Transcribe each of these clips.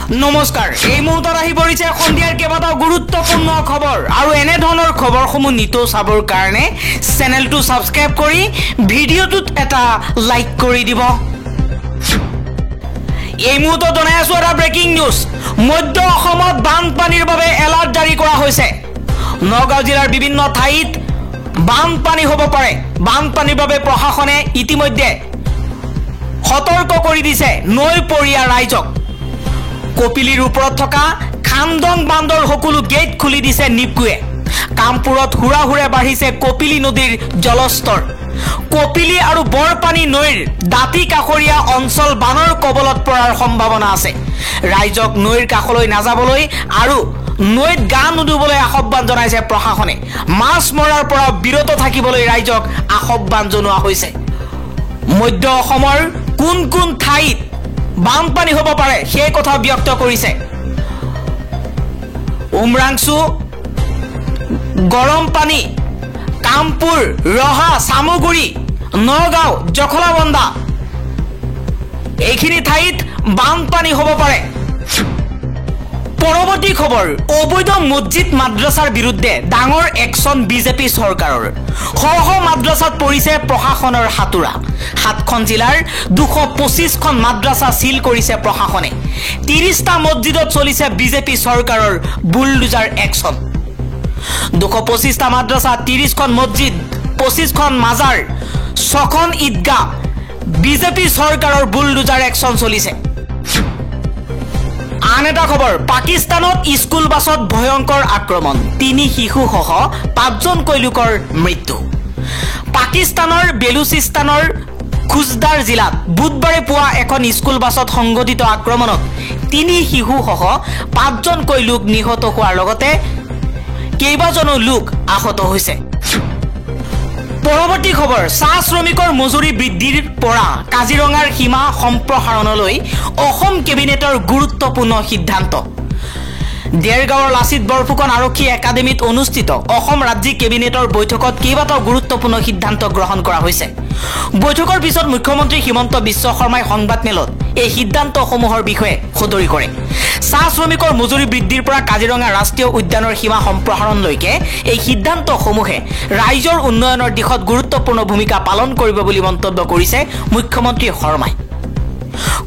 নমস্কাৰ এই মুহূৰ্তত আহি পৰিছে সন্ধিয়াৰ কেইবাটাও গুৰুত্বপূৰ্ণ খবৰ আৰু এনে ধৰণৰ খবৰসমূহ নিতৌ চাবৰ কাৰণে চেনেলটো সাবস্ক্ৰাইব কৰি ভিডিঅ'টোত এটা লাইক কৰি দিব। এই মুহূৰ্তত জনাই আছো এটা ব্ৰেকিং নিউজ। মধ্য অসমত বানপানীৰ বাবে এলাৰ্ট জাৰি কৰা হৈছে। নগাঁও জিলাৰ বিভিন্ন ঠাইত বানপানী হ'ব পাৰে। বানপানীৰ বাবে প্ৰশাসনে ইতিমধ্যে সতৰ্ক কৰি দিছে নৈপৰীয়া ৰাইজক। কপিলিৰ ওপৰত থকা খামদং বান্ধৰ সকলো গেট খুলি দিছে নিপকুৱে। কামপুৰত হুৰা হুৰে বাঢ়িছে কপিলি নদীৰ জলস্তৰ। কপিলি আৰু বৰপানী নৈৰ দাঁতি কাষৰীয়া অঞ্চল বানৰ কবলত পৰাৰ সম্ভাৱনা আছে। ৰাইজক নৈৰ কাষলৈ নাযাবলৈ আৰু নৈত গা নুধুবলৈ আহ্বান জনাইছে প্ৰশাসনে। মাছ মৰাৰ পৰা বিৰত থাকিবলৈ ৰাইজক আহ্বান জনোৱা হৈছে। মধ্য অসমৰ কোন কোন ঠাইত বানপানী হ'ব পাৰে সেই কথা ব্যক্ত কৰিছে। উমৰাংচু, গৰমপানী, কামপুৰ, ৰহা, চামুগুৰি, নগাঁও, জখলাবন্ধা এইখিনি ঠাইত বানপানী হ'ব পাৰে। পৰৱৰ্তী খবৰ, অবৈধ মছজিদ মাদ্ৰাছাৰ বিৰুদ্ধে ডাঙৰ একশ্যন বিজেপি চৰকাৰৰ। শ মাদ্ৰাছাত পৰিছে প্ৰশাসনৰ হাতোৰা। 7খন জিলাৰ 225খন মাদ্ৰাছা চিল কৰিছে প্ৰশাসনে। 30টা মছজিদত চলিছে বিজেপি চৰকাৰৰ বুলডোজাৰ একশ্যন। 225টা মাদ্ৰাছা, 30খন মছজিদ, 25খন মাজাৰ, 6খন ঈদগাহ বিজেপি চৰকাৰৰ বুলডোজাৰ একশ্যন চলিছে। আন এটা খবৰ, পাকিস্তানত স্কুল বাছত ভয়ংকৰ আক্ৰমণ। 3 শিশুসহ 5জনকৈ লোকৰ মৃত্যু। পাকিস্তানৰ বেলুচিস্তানৰ খুজদাৰ জিলাত বুধবাৰে পুৱা এখন স্কুল বাছত সংঘটিত আক্ৰমণত 3 শিশুসহ 5জনকৈ লোক নিহত হোৱাৰ লগতে কেইবাজনো লোক আহত হৈছে। পৰৱৰ্তী খবৰ, চাহ শ্ৰমিকৰ মজুৰি বৃদ্ধিৰ পৰা কাজিৰঙাৰ সীমা সম্প্ৰসাৰণলৈ অসম কেবিনেটৰ গুৰুত্বপূৰ্ণ সিদ্ধান্ত। দেৰগাঁৱৰ লাচিত বৰফুকন আৰক্ষী একাডেমীত অনুষ্ঠিত অসম ৰাজ্যিক কেবিনেটৰ বৈঠকত কেইবাটাও গুৰুত্বপূৰ্ণ সিদ্ধান্ত গ্ৰহণ কৰা হৈছে। বৈঠকৰ পিছত মুখ্যমন্ত্ৰী হিমন্ত বিশ্ব শৰ্মাই সংবাদ মেলত এই সিদ্ধান্তসমূহৰ বিষয়ে সদৰি কৰে। চাহ শ্ৰমিকৰ মজুৰি বৃদ্ধিৰ পৰা কাজিৰঙা ৰাষ্ট্ৰীয় উদ্যানৰ সীমা সম্প্ৰসাৰণলৈকে এই সিদ্ধান্তসমূহে ৰাইজৰ উন্নয়নৰ দিশত গুৰুত্বপূৰ্ণ ভূমিকা পালন কৰিব বুলি মন্তব্য কৰিছে মুখ্যমন্ত্ৰী শৰ্মাই।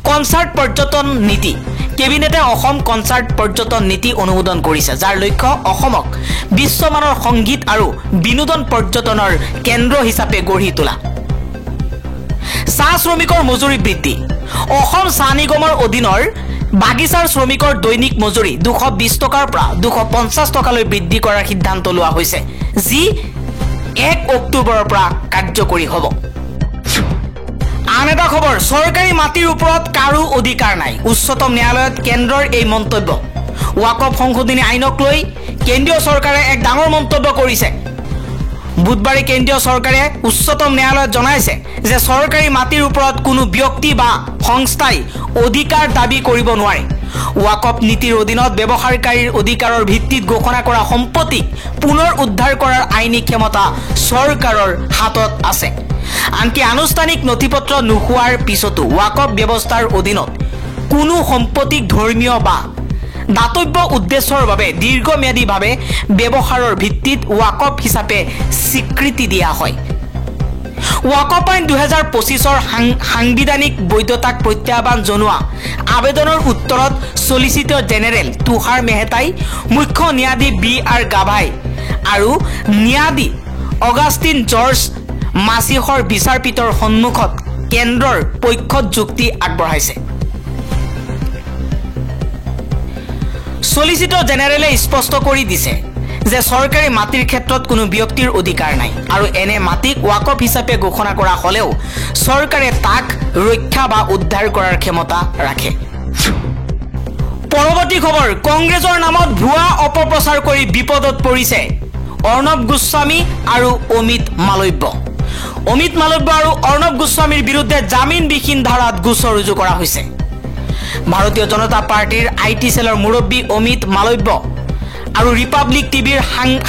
কনচাৰ্ট পৰ্যটন নীতি, কেবিনেটে অসম কনচাৰ্ট পৰ্যটন নীতি অনুমোদন কৰিছে, যাৰ লক্ষ্য অসমক বিশ্বমানৰ সংগীত আৰু বিনোদন পৰ্যটনৰ কেন্দ্ৰ হিচাপে গঢ়ি তোলা। চাহ শ্ৰমিকৰ মজুৰি বৃদ্ধি, অসম চাহ নিগমৰ অধীনৰ বাগিচাৰ শ্ৰমিকৰ দৈনিক মজুৰি 220 টকাৰ পৰা 250 টকালৈ বৃদ্ধি কৰাৰ সিদ্ধান্ত লোৱা হৈছে, যি 1 অক্টোবৰৰ পৰা কাৰ্যকৰী হ'ব। আন এটা খবৰ, চৰকাৰী মাটিৰ ওপৰত কাৰো অধিকাৰ নাই। উচ্চতম ন্যায়ালয়ত কেন্দ্ৰৰ এই মন্তব্য। ৱাকফ সংশোধনী আইনক লৈ কেন্দ্ৰীয় চৰকাৰে এক ডাঙৰ মন্তব্য কৰিছে। বুধবাৰে কেন্দ্ৰীয় চৰকাৰে উচ্চতম ন্যায়ালয়ত জনাইছে যে চৰকাৰী মাটিৰ ওপৰত কোনো ব্যক্তি বা সংস্থাই অধিকাৰ দাবী কৰিব নোৱাৰে। ৱাকফ নীতিৰ অধীনত ব্যৱহাৰকাৰীৰ অধিকাৰৰ ভিত্তিত ঘোষণা কৰা সম্পত্তিক পুনৰ উদ্ধাৰ কৰাৰ আইনী ক্ষমতা চৰকাৰৰ হাতত আছে। আনকি আনুষ্ঠানিক নথিপত্ৰ নোহোৱাৰ পিছতো ৱাকফ ব্যৱস্থাৰ অধীনত কোনো সম্পত্তিক ধৰ্মীয় বা দাতব্য উদ্দেশ্যৰ বাবে দীৰ্ঘম্যাদীভাৱে ব্যৱহাৰৰ ভিত্তিত ৱাকফ হিচাপে স্বীকৃতি দিয়া হয়। ৱাকফ আইন 2025ৰ সাংবিধানিক বৈধতাক প্ৰত্যাহ্বান জনোৱা আবেদনৰ উত্তৰত চলিচিটৰ জেনেৰেল তুষাৰ মেহতাই, মুখ্য ন্যায়াধী BR গাভাই আৰু ন্যায়াধী অগাষ্টিন জৰ্জ মাছিহৰ বিচাৰপীঠৰ সন্মুখত কেন্দ্ৰৰ পক্ষত যুক্তি আগবঢ়াইছে। চলিচিটৰ জেনেৰেলে স্পষ্ট কৰি দিছে যে চৰকাৰী মাটিৰ ক্ষেত্ৰত কোনো ব্যক্তিৰ অধিকাৰ নাই আৰু এনে মাটিক ৱাকফ হিচাপে ঘোষণা কৰা হ'লেও চৰকাৰে তাক ৰক্ষা বা উদ্ধাৰ কৰাৰ ক্ষমতা ৰাখে। পৰৱৰ্তী খবৰ, কংগ্ৰেছৰ নামত ভুৱা অপপ্ৰচাৰ কৰি বিপদত পৰিছে অৰ্ণৱ গোস্বামী আৰু অমিত মালব্য। অমিত মালব্য আৰু অৰ্ণৱ গোস্বামীৰ বিৰুদ্ধে জামিনবিহীন ধাৰাত গোচৰ ৰুজু কৰা হৈছে। ভাৰতীয় জনতা পাৰ্টিৰ IT সেলৰ মুৰব্বী অমিত মালব্য আৰু ৰিপাব্লিক টিভিৰ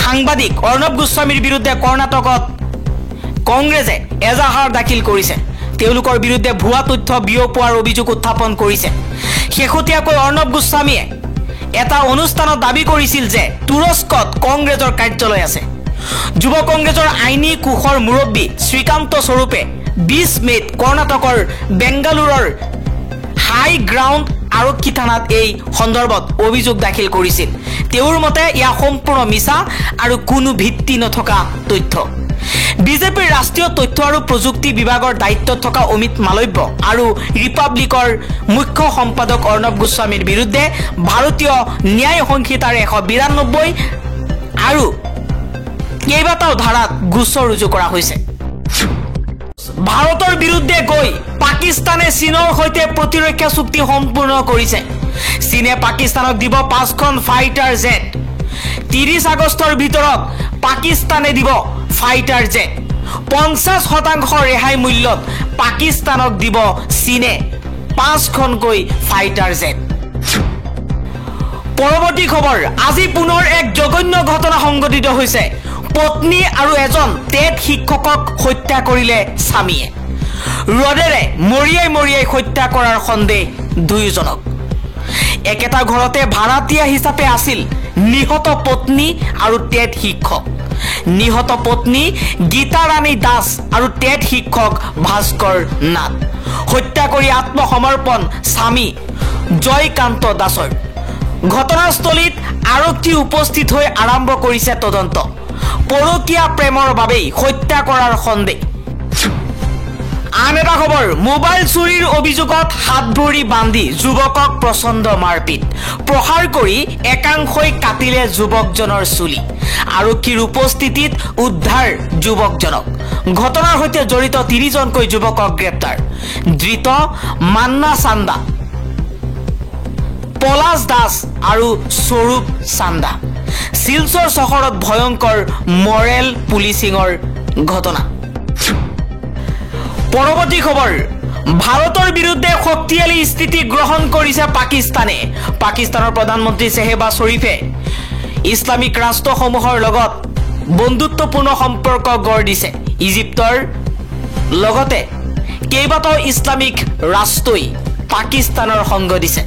সাংবাদিক অৰ্ণৱ গোস্বামীৰ বিৰুদ্ধে কৰ্ণাটকত কংগ্ৰেছে এজাহাৰ দাখিল কৰিছে। তেওঁলোকৰ বিৰুদ্ধে ভুৱা তথ্য বিয়পোৱাৰ অভিযোগ উত্থাপন কৰিছে। শেহতীয়াকৈ অৰ্ণৱ গোস্বামীয়ে এটা অনুষ্ঠানত দাবী কৰিছিল যে তুৰস্কত কংগ্ৰেছৰ কাৰ্যালয় আছে। যুৱ কংগ্ৰেছৰ আইনী কোষৰ মুৰব্বী শ্ৰীকান্ত স্বৰূপে 20 মেত কৰ্ণাটকৰ বেংগালুৰুৰ হাই গ্ৰাউণ্ড আৰক্ষী থানাত এই সন্দৰ্ভত অভিযোগ দাখিল কৰিছিল। তেওঁৰ মতে ইয়া সম্পূৰ্ণ মিছা আৰু কোনো ভিত্তি নথকা তথ্য। বিজেপিৰ ৰাষ্ট্ৰীয় তথ্য আৰু প্ৰযুক্তি বিভাগৰ দায়িত্বত থকা অমিত মালব্য আৰু ৰিপাব্লিকৰ মুখ্য সম্পাদক অৰ্ণৱ গোস্বামীৰ বিৰুদ্ধে ভাৰতীয় ন্যায় সংহিতাৰ 192 আৰু কেইবাটাও ধাৰাত গোচৰ ৰুজু কৰা হৈছে। ভাৰতৰ বিৰুদ্ধে গৈ পাকিস্তানে চীনৰ সৈতে প্ৰতিৰক্ষা চুক্তি সম্পূৰ্ণ কৰিছে। চীনে পাকিস্তানক দিব 5খন ফাইটাৰ জেট। 30 আগষ্টৰ ভিতৰত পাকিস্তানে দিব ফাইটাৰ জেট। 50% ৰেহাই মূল্যত পাকিস্তানক দিব চীনে 5খনকৈ ফাইটাৰ জেট। পৰৱৰ্তী খবৰ, আজি পুনৰ এক জঘন্য ঘটনা সংঘটিত হৈছে। পত্নী আৰু এজন টেট শিক্ষকক হত্যা কৰিলে স্বামীয়ে। ৰদেৰে মৰিয়াই হত্যা কৰাৰ সন্দেহ দুয়োজনক। একেটা ঘৰতে ভাড়াতীয়া হিচাপে আছিল নিহত পত্নী আৰু টেট শিক্ষক। নিহত পত্নী গীতা ৰাণী দাস আৰু টেট শিক্ষক ভাস্কৰ নাথ। হত্যা কৰি আত্মসমৰ্পণ স্বামী জয়কান্ত দাসৰ। ঘটনাস্থলীত আৰক্ষী উপস্থিত হৈ আৰম্ভ কৰিছে তদন্ত। পৰকীয়া প্ৰেমৰ বাবেই হত্যা কৰাৰ সন্দেহ। আন এটা খবৰ, মোবাইল চুৰিৰ অভিযোগত হাত ভৰি বান্ধি যুৱকক প্ৰচণ্ড মাৰপিট। প্ৰহাৰ কৰি একাংশই কাটিলে যুৱকজনৰ চুলি। আৰক্ষীৰ উপস্থিতিত উদ্ধাৰ যুৱকজনক। ঘটনাৰ সৈতে জড়িত 30জনকৈ যুৱকক গ্ৰেপ্তাৰ। ধৃত মান্না চান্দা, পলাশ দাস আৰু স্বৰূপ চান্দা। শিলচৰ চহৰত ভয়ংকৰ মৰেল পুলিচিঙৰ ঘটনা। পৰৱৰ্তী খবৰ, ভাৰতৰ বিৰুদ্ধে শক্তিশালী স্থিতি গ্ৰহণ কৰিছে পাকিস্তানে। পাকিস্তানৰ প্ৰধানমন্ত্ৰী শ্বেহবাজ শ্বৰীফে ইছলামিক ৰাষ্ট্ৰসমূহৰ লগত বন্ধুত্বপূৰ্ণ সম্পৰ্ক গঢ় দিছে। ইজিপ্তৰ লগতে কেইবাটাও ইছলামিক ৰাষ্ট্ৰই পাকিস্তানৰ সংগ দিছে।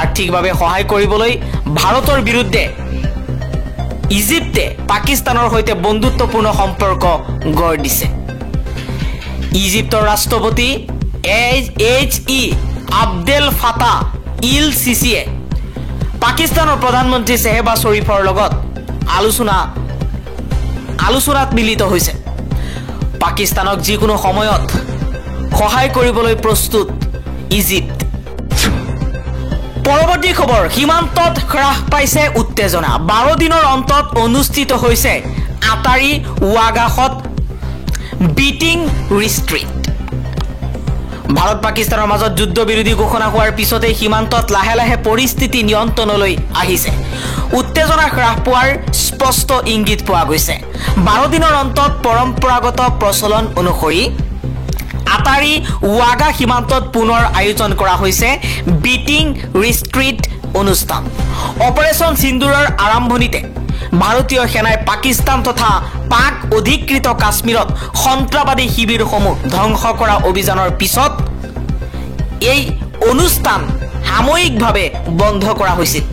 আৰ্থিকভাৱে সহায় কৰিবলৈ ভাৰতৰ বিৰুদ্ধে ইজিপ্তে পাকিস্তানৰ সৈতে বন্ধুত্বপূৰ্ণ সম্পৰ্ক গঢ় দিছে। ইজিপ্তৰ ৰাষ্ট্ৰপতি H.E. আব্দেল ফাটাহ ইল চিচিয়ে পাকিস্তানৰ প্ৰধানমন্ত্ৰী শ্বেহবাজ শ্বৰীফৰ লগত আলোচনাত মিলিত হৈছে। পাকিস্তানক যিকোনো সময়ত সহায় কৰিবলৈ প্ৰস্তুত ইজিপ্ত। পৰৱৰ্তী খবৰ, সীমান্তত হ্ৰাস পাইছে উত্তেজনা। 12 দিনৰ অন্তত অনুষ্ঠিত হৈছে আটাৰী ৱাগাহত বিটিং ৰিষ্ট্ৰিট। ভাৰত পাকিস্তানৰ মাজত যুদ্ধবিৰোধী ঘোষণা হোৱাৰ পিছতে সীমান্তত লাহে লাহে পৰিস্থিতি নিয়ন্ত্ৰণলৈ আহিছে। উত্তেজনা হ্ৰাস পোৱাৰ স্পষ্ট ইংগিত পোৱা গৈছে। 12 দিনৰ অন্তত পৰম্পৰাগত প্ৰচলন অনুসৰি আটাৰী ৱাগা সীমান্তত পুনৰ আয়োজন কৰা হৈছে বিটিং ৰিষ্ট্ৰিট অনুষ্ঠান। অপাৰেশ্যন সিন্দুৰৰ আৰম্ভণিতে ভাৰতীয় সেনাই পাকিস্তান তথা পাক অধিকৃত কাশ্মীৰত সন্ত্ৰাসবাদী শিবিৰসমূহ ধ্বংস কৰা অভিযানৰ পিছত এই অনুষ্ঠান সাময়িকভাৱে বন্ধ কৰা হৈছিল।